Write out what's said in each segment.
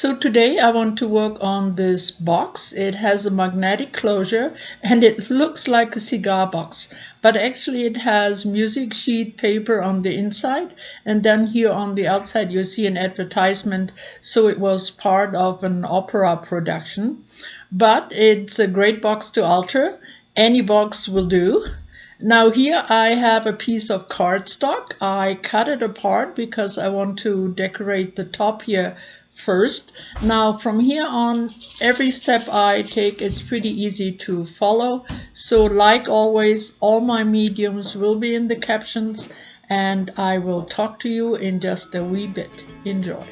So today I want to work on this box. It has a magnetic closure and it looks like a cigar box, but actually it has music sheet paper on the inside, and then here on the outside you see an advertisement. So it was part of an opera production, but it's a great box to alter. Any box will do. Now here I have a piece of cardstock. I cut it apart because I want to decorate the top here first. Now from here on, every step I take is pretty easy to follow. So like always, all my mediums will be in the captions, and I will talk to you in just a wee bit. Enjoy.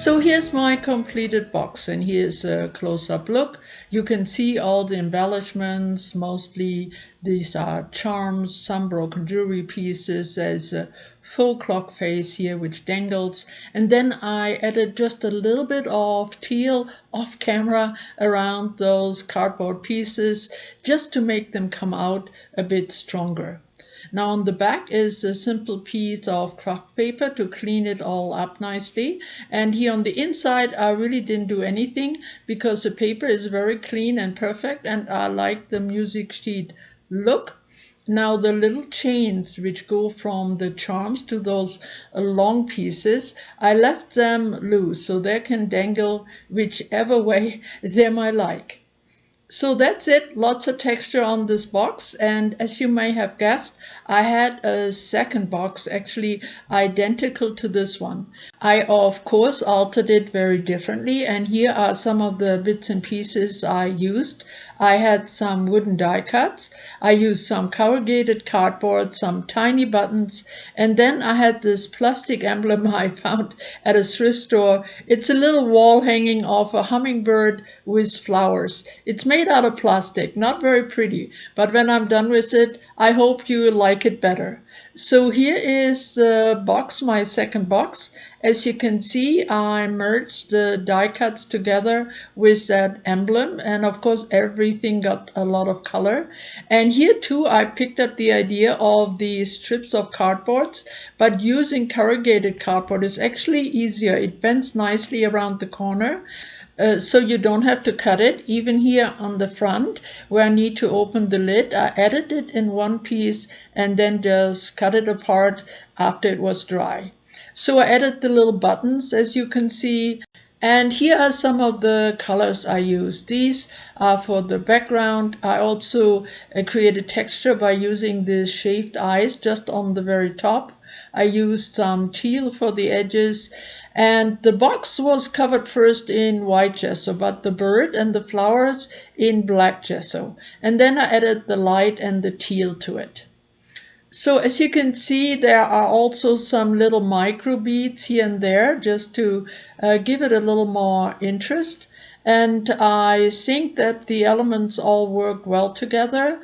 So here's my completed box, and here's a close-up look. You can see all the embellishments. Mostly these are charms, some broken jewelry pieces. There's a full clock face here which dangles, and then I added just a little bit of teal off camera around those cardboard pieces just to make them come out a bit stronger. Now on the back is a simple piece of craft paper to clean it all up nicely. And here on the inside, I really didn't do anything because the paper is very clean and perfect, and I like the music sheet look. Now the little chains which go from the charms to those long pieces, I left them loose so they can dangle whichever way they might like. So that's it, lots of texture on this box, and as you may have guessed, I had a second box actually identical to this one. I of course altered it very differently, and here are some of the bits and pieces I used. I had some wooden die cuts, I used some corrugated cardboard, some tiny buttons, and then I had this plastic emblem I found at a thrift store. It's a little wall hanging of a hummingbird with flowers. It's made out of plastic, not very pretty, but when I'm done with it, I hope you like it better. So here is the box, my second box. As you can see, I merged the die cuts together with that emblem, and of course everything got a lot of color. And here too I picked up the idea of the strips of cardboard, but using corrugated cardboard is actually easier. It bends nicely around the corner. So you don't have to cut it. Even here on the front where I need to open the lid, I added it in one piece and then just cut it apart after it was dry. So I added the little buttons, as you can see. And here are some of the colors I used. These are for the background. I also created texture by using these shaved eyes just on the very top. I used some teal for the edges. And the box was covered first in white gesso, but the bird and the flowers in black gesso. And then I added the light and the teal to it. So as you can see, there are also some little micro beads here and there just to give it a little more interest. And I think that the elements all work well together.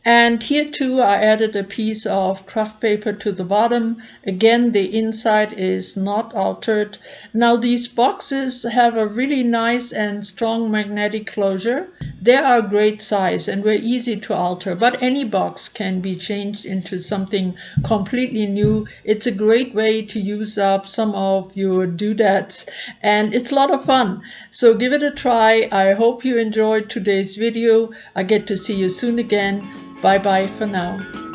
And here too I added a piece of craft paper to the bottom. Again, the inside is not altered. Now these boxes have a really nice and strong magnetic closure. They are a great size and were easy to alter, but any box can be changed into something completely new. It's a great way to use up some of your doodads, and it's a lot of fun. So give it a try. I hope you enjoyed today's video. I get to see you soon again. Bye bye for now.